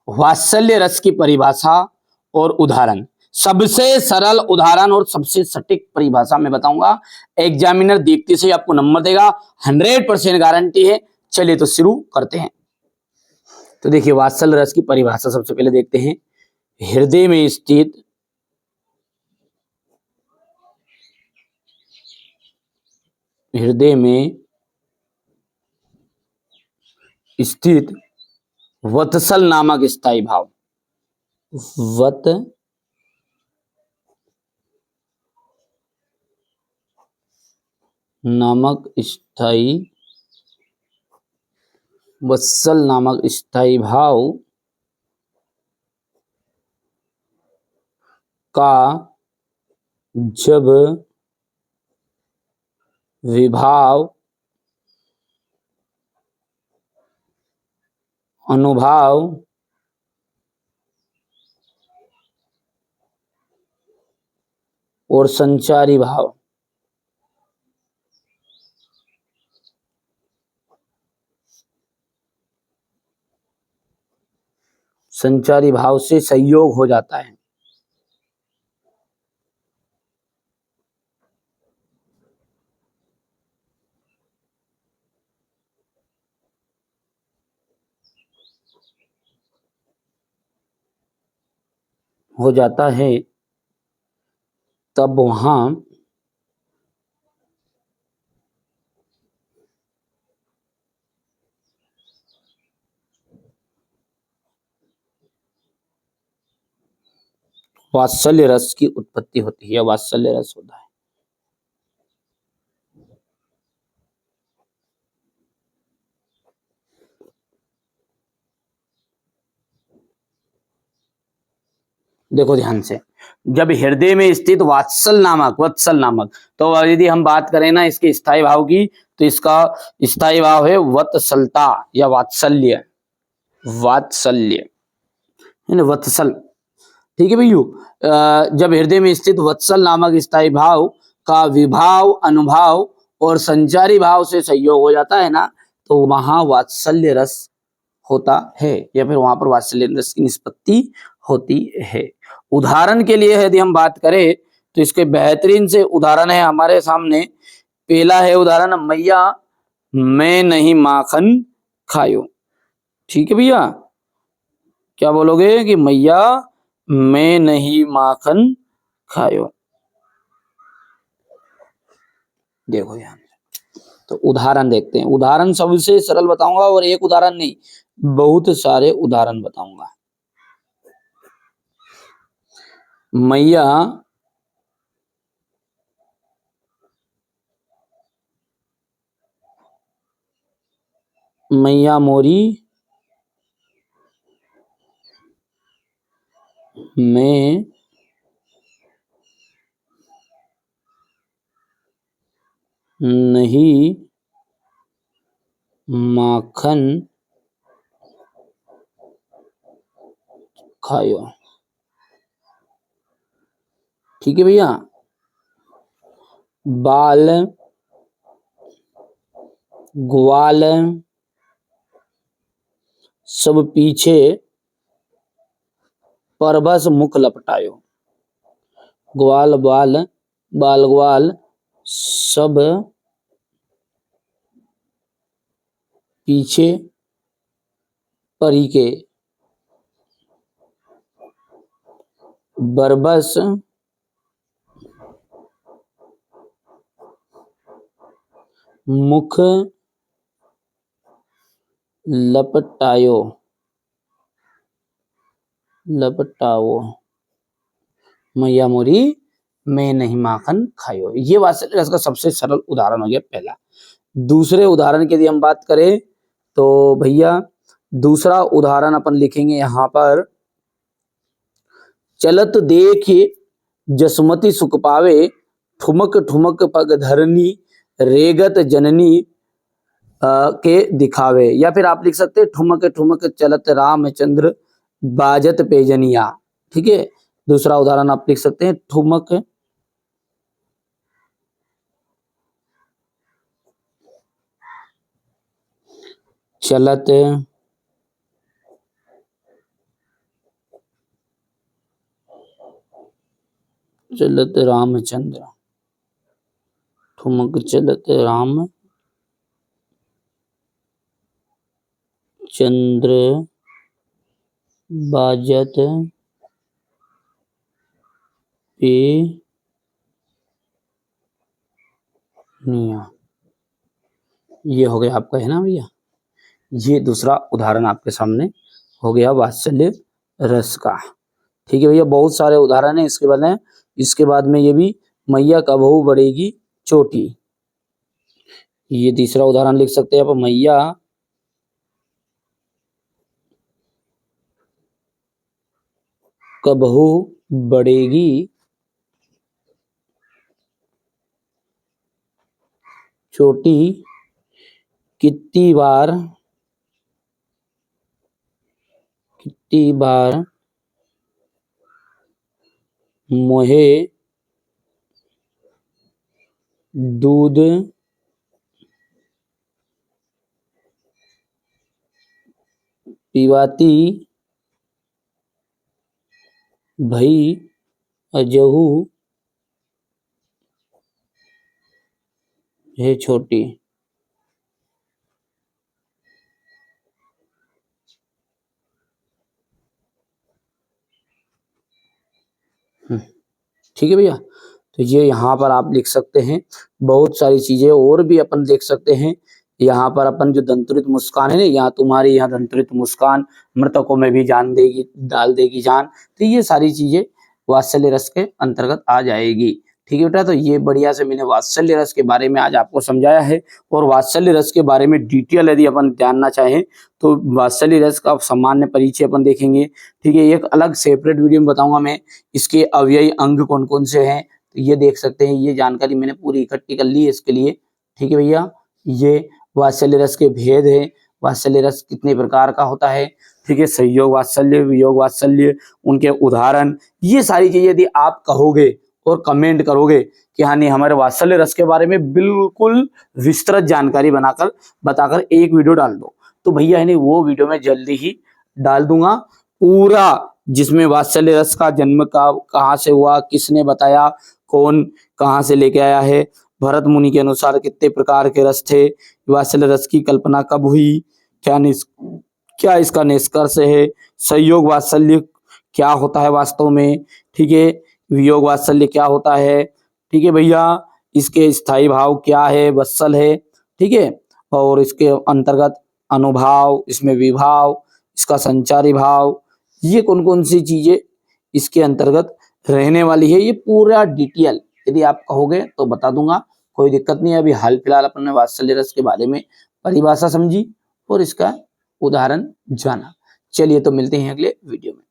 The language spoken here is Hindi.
वात्सल्य रस की परिभाषा और उदाहरण। सबसे सरल उदाहरण और सबसे सटीक परिभाषा मैं बताऊंगा। एग्जामिनर देखते से आपको नंबर देगा, 100% गारंटी है। चलिए तो शुरू करते हैं। तो देखिए वात्सल्य रस की परिभाषा सबसे पहले देखते हैं। हृदय में स्थित वत्सल नामक स्थायी भाव, वत नामक स्थायी वत्सल नामक स्थायी भाव का जब विभाव अनुभाव और संचारी भाव से संयोग हो जाता है। तब वहां वात्सल्य रस की उत्पत्ति होती है, वात्सल्य रस होता है। देखो ध्यान से, जब हृदय में स्थित वत्सल नामक, तो यदि हम बात करें ना इसके स्थायी भाव की, तो इसका स्थायी भाव है वत्सलता या वात्सल्य, है ना, वत्सल। ठीक है भैया। जब हृदय में स्थित वत्सल नामक स्थायी भाव का विभाव अनुभाव और संचारी भाव से संयोग हो जाता है ना, तो वहां वात्सल्य रस होता है, या फिर वहां पर वात्सल्य रस की निष्पत्ति होती है। उदाहरण के लिए यदि हम बात करें तो इसके बेहतरीन से उदाहरण है हमारे सामने। पहला है उदाहरण, मैया मैं नहीं माखन खायो। ठीक है भैया, क्या बोलोगे कि मैया मैं नहीं माखन खायो। देखो यहाँ तो उदाहरण देखते हैं। उदाहरण सबसे सरल बताऊंगा, और एक उदाहरण नहीं, बहुत सारे उदाहरण बताऊंगा। मैया मोरी मैं नहीं माखन खायो। ठीक है भैया। बाल ग्वाल सब पीछे परभस मुख लपटायो। ग्वाल बाल ग्वाल सब पीछे परी के बरबस मुख लपटाओ। मैया मोरी मैं नहीं माखन खायो। ये वात्सल्य रस का सबसे सरल उदाहरण हो गया पहला। दूसरे उदाहरण की यदि हम बात करें तो भैया दूसरा उदाहरण अपन लिखेंगे यहां पर, चलत देख जसमती सुख पावे, ठुमक ठुमक पग धरनी, रेगत जननी के दिखावे। या फिर आप लिख सकते हैं ठुमक ठुमक चलत रामचंद्र बाजत पेजनिया। ठीक है, दूसरा उदाहरण आप लिख सकते हैं, ठुमक चलत चलत रामचंद्र, ठुमक चलत राम चंद्र, बाजत पे निया। ये हो गया आपका, है ना भैया। ये दूसरा उदाहरण आपके सामने हो गया वात्सल्य रस का। ठीक है भैया, बहुत सारे उदाहरण है इसके बाद में ये भी, मैया का बहू बढ़ेगी चोटी। ये तीसरा उदाहरण लिख सकते हैं आप, मैया का बहू बढ़ेगी चोटी, कितनी बार मोहे दूध पिवाती भई अजहू है छोटी। ठीक है भैया, तो ये यहाँ पर आप लिख सकते हैं। बहुत सारी चीजें और भी अपन देख सकते हैं। यहाँ पर अपन जो दंतुरित मुस्कान है ना, यहाँ तुम्हारी यहाँ दंतुरित मुस्कान मृतकों में भी जान देगी, डाल देगी जान। तो ये सारी चीजें वात्सल्य रस के अंतर्गत आ जाएगी। ठीक है बेटा, तो ये बढ़िया से मैंने वात्सल्य रस के बारे में आज आपको समझाया है। और वात्सल्य रस के बारे में डिटेल यदि अपन जानना चाहें तो वात्सल्य रस का सामान्य परिचय अपन देखेंगे। ठीक है, एक अलग सेपरेट वीडियो में बताऊंगा मैं इसके अवयवी अंग कौन कौन से हैं। तो ये देख सकते हैं, ये जानकारी मैंने पूरी इकट्ठी कर ली है इसके लिए। ठीक है भैया, ये वात्सल्य रस के भेद है, वात्सल्य रस कितने प्रकार का होता है। ठीक है, सहयोग वात्सल्य, वियोग वात्सल्य, उनके उदाहरण, ये सारी चीजें यदि आप कहोगे और कमेंट करोगे कि हाँ नहीं हमारे वात्सल्य रस के बारे में बिल्कुल विस्तृत जानकारी बताकर एक वीडियो डाल दो, तो भैया है वो वीडियो में जल्दी ही डाल दूंगा पूरा, जिसमें वात्सल्य रस का जन्म कहाँ से हुआ, किसने बताया, कौन कहाँ से लेके आया है, भरत मुनि के अनुसार कितने प्रकार के रस थे, वात्सल्य रस की कल्पना कब हुई, क्या इसका निष्कर्ष है, सहयोग वात्सल्य क्या होता है वास्तव में। ठीक है, वियोग वात्सल्य क्या होता है। ठीक है भैया, इसके स्थायी भाव क्या है, वत्सल है। ठीक है, और इसके अंतर्गत अनुभाव, इसमें विभाव, इसका संचारी भाव, ये कौन कौन सी चीजें इसके अंतर्गत रहने वाली है, ये पूरा डिटेल यदि आप कहोगे तो बता दूंगा, कोई दिक्कत नहीं है। अभी हाल फिलहाल अपन ने वात्सल्य रस के बारे में परिभाषा समझी और इसका उदाहरण जाना। चलिए, तो मिलते हैं अगले वीडियो में।